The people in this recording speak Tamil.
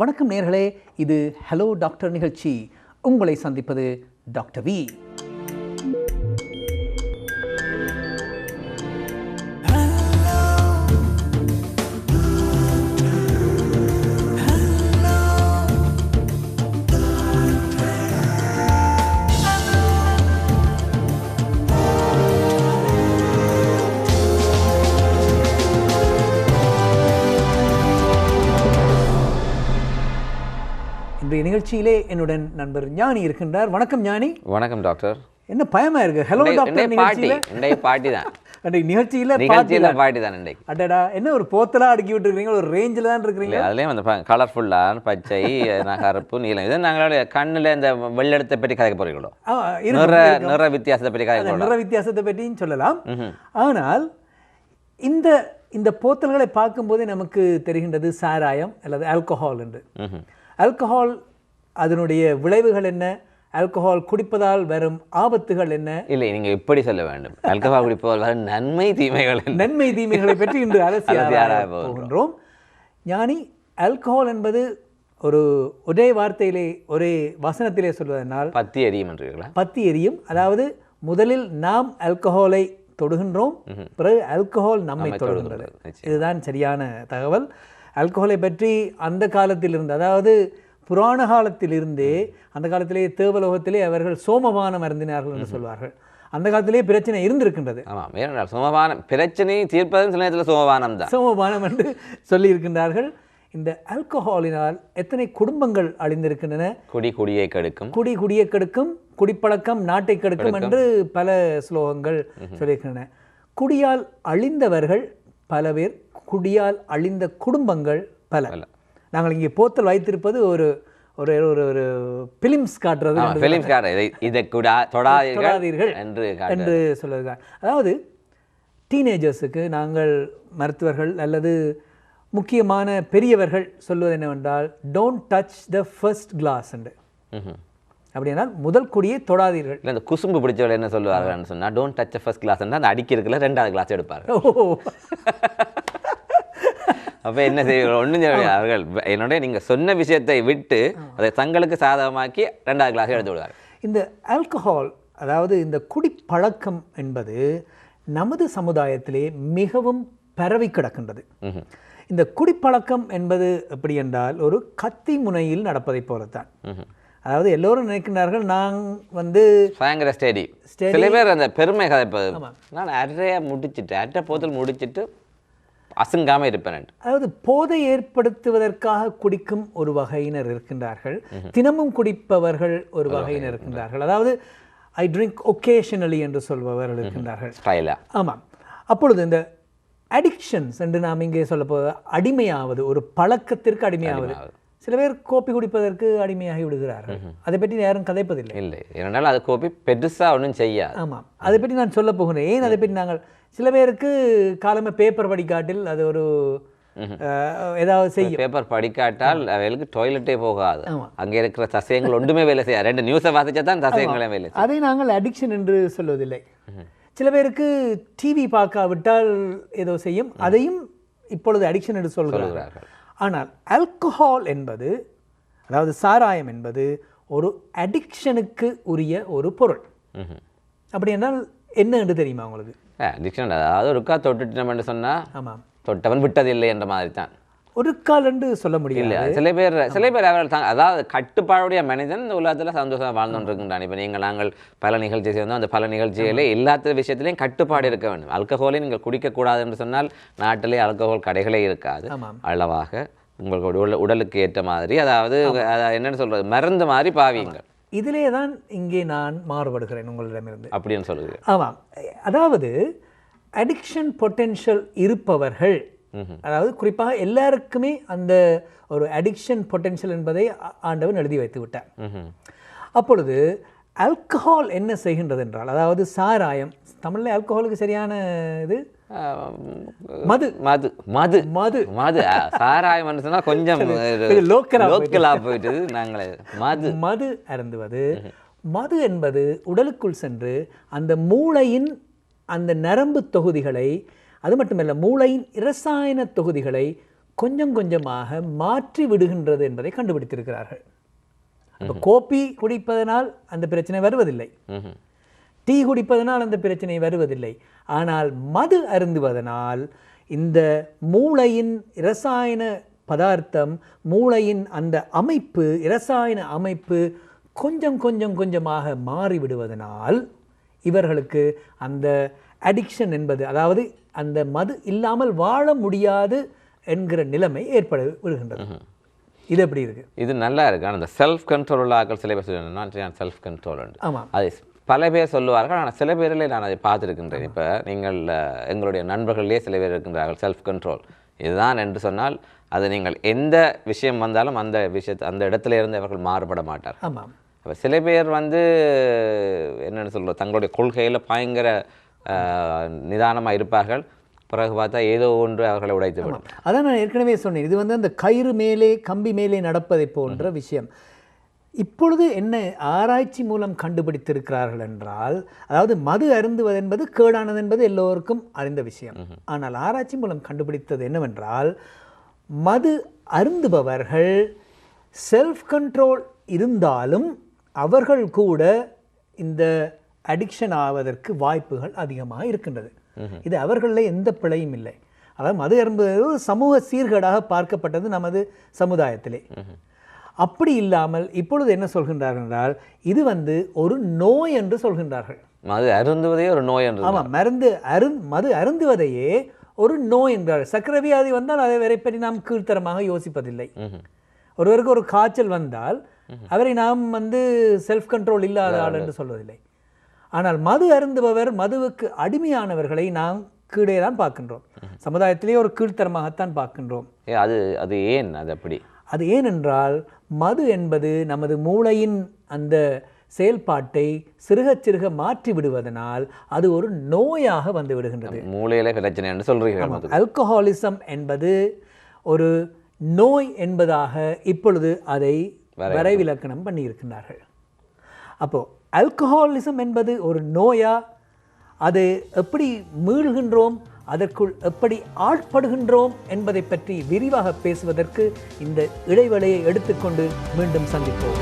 வணக்கம் நேயர்களே, இது ஹலோ டாக்டர் நிகழ்ச்சி. உங்களை சந்திப்பது டாக்டர் வி. இன்றைய நிகழ்ச்சியிலே என்னுடன் நண்பர் ஞானி இருக்கின்றார். வணக்கம் ஞானி. வணக்கம் டாக்டர். என்ன பயமா இருக்கு? ஹலோ டாக்டர் நிகழ்ச்சியில பாட்டி தான். நிகழ்ச்சியில பாட்டி தான். அடடா, என்ன ஒரு போத்தலா அடுக்கி விட்டுருக்கீங்க, ஒரு ரேஞ்சில் தான் இருக்கிறீங்க. அதுலேயும் அந்த கலர்ஃபுல்லான பச்சை, கருப்பு, நீலம், இது நாங்களோட கண்ணில் இந்த வெள்ளெடுத்தை பற்றி கதைக்க போறீங்களோ? நிற வித்தியாசத்தை பற்றி கதைக்க, நிற வித்தியாசத்தை பற்றியும் சொல்லலாம். ஆனால் இந்த இந்த போத்தல்களை பார்க்கும்போதே நமக்கு தெரிகின்றது சாராயம் அல்லது ஆல்கஹால் என்று. ஆல்கஹால், அதனுடைய விளைவுகள் என்ன? ஆல்கஹால் குடிப்பதால் வரும் ஆபத்துகள் என்ன? இல்லை, நீங்க இப்படி சொல்ல வேண்டும். ஆல்கஹால் குடிப்பதால் வரும் நன்மை தீமைகளை பற்றி இன்று அரசியல் போகின்றோம். ஞானி, ஆல்கஹால் என்பது ஒரே வார்த்தையிலே, ஒரே வசனத்திலே சொல்வதனால் பத்தி எரியும் என்றீர்களா? பத்தி எரியும். அதாவது முதலில் நாம் ஆல்கஹாலை தொடுகின்றோம், பிறகு ஆல்கஹால் நம்மை தொடுகின்றது. இதுதான் சரியான தகவல். ஆல்கஹாலை பற்றி அந்த காலத்திலிருந்து, அதாவது புராண காலத்திலிருந்தே, அந்த காலத்திலே தேவலோகத்திலே அவர்கள் சோமபானம் அருந்தினார்கள் என்று சொல்வார்கள். அந்த காலத்திலே பிரச்சனை இருந்திருக்கின்றது. ஆமாம், ஏனென்றால் சோமபானம் பிரச்சனையை தீர்ப்பதும் சில நேரத்தில் சோமபானம் தான், சோமபானம் என்று சொல்லி இருக்கின்றார்கள். இந்த ஆல்கஹாலினால் எத்தனை குடும்பங்கள் அழிந்திருக்கின்றன. குடியை கெடுக்கும், குடியை கெடுக்கும், குடிப்பழக்கம் நாட்டை கெடுக்கும் என்று பல ஸ்லோகங்கள் சொல்லியிருக்கின்றன. குடியால் அழிந்தவர்கள் பல பேர், குடியால் அழிந்த குடும்பங்கள் பல. நாங்கள் இங்கே போத்தல் வைத்திருப்பது ஒரு ஒரு ஒரு பிலிம்ஸ் காட்டுறது, இதை தொடாதீர்கள் என்று சொல்லுகிறார். அதாவது டீனேஜர்ஸுக்கு நாங்கள் மருத்துவர்கள் அல்லது முக்கியமான பெரியவர்கள் சொல்வது என்னவென்றால், don't touch the first class என்று. அப்படின்னா முதல் குடியை தொடாதீர்கள். இல்லை, அந்த குசும்பு பிடிச்சவர்கள் என்ன சொல்லுவார்கள்னு சொன்னால், டோன்ட் டச் ஃபர்ஸ்ட் கிளாஸ் அந்த அடிக்க இருக்கல ரெண்டாவது கிளாஸ் எடுப்பார்கள். அப்போ என்ன செய்வீர்கள்? ஒன்றும் அவர்கள் என்னுடைய நீங்கள் சொன்ன விஷயத்தை விட்டு அதை தங்களுக்கு சாதகமாக்கி ரெண்டாவது கிளாஸ் எடுத்து விடுவார்கள். இந்த ஆல்கஹால், அதாவது இந்த குடிப்பழக்கம் என்பது நமது சமுதாயத்திலே மிகவும் பரவி கிடக்கின்றது. இந்த குடிப்பழக்கம் என்பது எப்படி என்றால், ஒரு கத்தி முனையில் நடப்பதை போலத்தான். அதாவது எல்லோரும் நினைக்கின்றார்கள், நான் பயங்கர ஸ்டேடி. சில பேர் அந்த பெருமை கதைப்பது, நான் அரை போத்தல் முடிச்சிட்டு அசுங்காம இருப்பேன். அதாவது போதை ஏற்படுத்துவதற்காக குடிக்கும் ஒரு வகையினர் இருக்கின்றார்கள், தினமும் குடிப்பவர்கள் ஒரு வகையினர் இருக்கின்றார்கள். அதாவது ஐ ட்ரிங்க் ஒகேஷனலி என்று சொல்பவர்கள் இருக்கின்றார்கள். ஆமாம். அப்பொழுது இந்த அடிக்ஷன்ஸ் என்று நாம் இங்கே சொல்ல போது, அடிமையாவது, ஒரு பழக்கத்திற்கு அடிமையாவது. சில பேர் கோப்பி குடிப்பதற்கு அடிமையாகி விடுகிறார்கள். அதை பற்றி யாரும் கதைப்பதில்லை. இல்லை, ஏனென்றால் அது கோப்பி பெருசா ஒன்றும் செய்யாது. ஆமாம், அதை பற்றி நான் சொல்ல போகிறேன். ஏன் அதை பற்றி நாங்கள், சில பேருக்கு காலமே பேப்பர் படிக்காட்டில் அது ஒரு ஏதாவது செய்யும். பேப்பர் படிக்காட்டால் அவளுக்கு டாய்லெட்டே போகாது. அங்கே இருக்கிற தசையங்கள் ஒன்றுமே வேலை செய்யாது. ரெண்டு நியூஸை வாசிச்சா தான் தசையங்களே வேலை செய்யும். அதை நாங்கள் அடிக்ஷன் என்று சொல்வதில்லை. சில பேருக்கு டிவி பார்க்காவிட்டால் ஏதோ செய்யும், அதையும் இப்பொழுது அடிக்ஷன் என்று சொல்கிறார்கள். ஆனால் ஆல்கஹால் என்பது, அதாவது சாராயம் என்பது ஒரு அடிக்ஷனுக்கு உரிய ஒரு பொருள். அப்படி என்றால் என்ன என்று தெரியுமா உங்களுக்கு? அடிக்ஷன் அதாவது ஒருக்கா தொட்டுட்டோம்னு சொன்னால், ஆமாம், தொட்டவன் விட்டதில்லை என்ற மாதிரி தான். ஒரு கால் என்று சொல்ல முடியல. சில பேர் அவர்கள் அதாவது கட்டுப்பாடுடைய மனிதன் இந்த உலகத்தில் சந்தோஷமாக வாழ்ந்துருக்கின்றான். இப்போ நாங்கள் பல நிகழ்ச்சி சேர்ந்தோம். அந்த பல நிகழ்ச்சிகளே எல்லாத்த விஷயத்திலையும் கட்டுப்பாடு இருக்க வேண்டும். ஆல்கஹாலை நீங்கள் குடிக்கக்கூடாது என்று சொன்னால் நாட்டிலே ஆல்கஹால் கடைகளே இருக்காது. அளவாக உங்களுக்கு உடலுக்கு ஏற்ற மாதிரி, அதாவது என்னென்னு சொல்றது, மருந்து மாதிரி பாவியுங்கள். இதிலே தான் இங்கே நான் மாறுபடுகிறேன் உங்களிடமிருந்து. அப்படின்னு சொல்லுங்க. ஆமாம், அதாவது அடிக்ஷன் பொட்டென்ஷியல் இருப்பவர்கள், அதாவது குறிப்பாக எல்லாருக்குமே அந்த ஒரு அடிக்ஷன் பொட்டென்ஷியல் என்பதை ஆண்டவன் எழுதி வைத்து விட்டார். அப்பொழுது ஆல்கஹால் என்ன செய்கின்றது என்றால், அதாவது சாராயம், தமிழில் ஆல்கஹாலுக்கு சரியான இது மது. மது மது மது மது சாராயம் கொஞ்சம் லோக்கலா போயிட்டு நாங்களே மது அருந்துவது. மது என்பது உடலுக்குள் சென்று அந்த மூளையின் அந்த நரம்பு தொகுதிகளை, அது மட்டுமல்ல மூளையின் இரசாயன தொகுதிகளை கொஞ்சம் கொஞ்சமாக மாற்றி விடுகின்றது என்பதை கண்டுபிடித்திருக்கிறார்கள். அப்போ கோப்பி குடிப்பதனால் அந்த பிரச்சனை வருவதில்லை, டீ குடிப்பதனால் அந்த பிரச்சனை வருவதில்லை. ஆனால் மது அருந்துவதனால் இந்த மூளையின் இரசாயன பதார்த்தம், மூளையின் அந்த அமைப்பு, இரசாயன அமைப்பு கொஞ்சம் கொஞ்சம் கொஞ்சமாக மாறிவிடுவதனால் இவர்களுக்கு அந்த அடிக்ஷன் என்பது, அதாவது அந்த மது இல்லாமல் வாழ முடியாது என்கிற நிலைமை ஏற்பட விடுகின்றது. இது எப்படி இருக்கு? இது நல்லா இருக்கு. ஆனால் அந்த செல்ஃப் கண்ட்ரோல் ஆக்கள் சில பேர் சொல்லுவாங்க, செல்ஃப் கண்ட்ரோல். ஆமாம், அது பல பேர் சொல்லுவார்கள். ஆனால் சில பேரில் நான் அதை பார்த்துருக்கின்றேன். இப்போ நீங்கள் எங்களுடைய நண்பர்களே சில பேர் இருக்கின்றார்கள் செல்ஃப் கண்ட்ரோல் இதுதான் என்று சொன்னால் அது நீங்கள் எந்த விஷயம் வந்தாலும் அந்த விஷயத்தை அந்த இடத்துல இருந்து அவர்கள் மாறுபட மாட்டார். ஆமாம். அப்போ சில பேர் வந்து என்னென்னு சொல்கிறோம், தங்களுடைய கொள்கையில் பயங்கர நிதானமாக இருப்பார்கள். பிறகு பார்த்தா ஏதோ ஒன்று அவர்களை உடைத்து விடும். அதான் நான் ஏற்கனவே சொன்னேன், இது வந்து அந்த கயிறு மேலே கம்பி மேலே நடப்பதை போன்ற விஷயம். இப்பொழுது என்ன ஆராய்ச்சி மூலம் கண்டுபிடித்திருக்கிறார்கள் என்றால், அதாவது மது அருந்துவது என்பது கேடானது என்பது எல்லோருக்கும் அறிந்த விஷயம். ஆனால் ஆராய்ச்சி மூலம் கண்டுபிடித்தது என்னவென்றால், மது அருந்துபவர்கள் செல்ஃப் கண்ட்ரோல் இருந்தாலும் அவர்கள் கூட இந்த அடிக்ஷன் ஆவதற்கு வாய்ப்புகள் அதிகமாக இருக்கின்றது. இது அவர்களில் எந்த பிழையும் இல்லை. அதாவது மது அருந்துவது ஒரு சமூக சீர்கேடாக பார்க்கப்பட்டது நமது சமுதாயத்திலே. அப்படி இல்லாமல் இப்பொழுது என்ன சொல்கின்றார்கள் என்றால், இது வந்து ஒரு நோய் என்று சொல்கின்றார்கள். மது அருந்துவதே ஒரு நோய் என்று. ஆமாம், மது அருந்துவதையே ஒரு நோய் என்றார். சக்கரை வியாதி வந்தால் அதை வரை பற்றி நாம் கீழ்த்தரமாக யோசிப்பதில்லை. ஒருவருக்கு ஒரு காய்ச்சல் வந்தால் அவரை நாம் வந்து செல்ஃப் கண்ட்ரோல் இல்லாத ஆள் என்று சொல்வதில்லை. ஆனால் மது அருந்துபவர், மதுவுக்கு அடிமையானவர்களை நாம் கீழே தான் பார்க்கின்றோம். சமுதாயத்திலே ஒரு கீழ்த்தரமாகத்தான் பார்க்கின்றோம். அது ஏன்? அது அப்படி அது ஏனென்றால் மது என்பது நமது மூளையின் அந்த செயல்பாட்டை சிறுக சிறுக மாற்றி விடுவதனால் அது ஒரு நோயாக வந்து விடுகின்றது. மூளையில பிரச்சனை என்று சொல்றீங்க. ஆல்கஹாலிசம் என்பது ஒரு நோய் என்பதாக இப்பொழுது அதை வரைவிலக்கணம் பண்ணியிருக்கிறார்கள். அப்போ ஆல்கஹாலிசம் என்பது ஒரு நோயா, அது எப்படி மீள்கின்றோம், அதற்குள் எப்படி ஆட்படுகின்றோம் என்பதை பற்றி விரிவாக பேசுவதற்கு இந்த இடைவெளியை எடுத்துக்கொண்டு மீண்டும் சந்திப்போம்.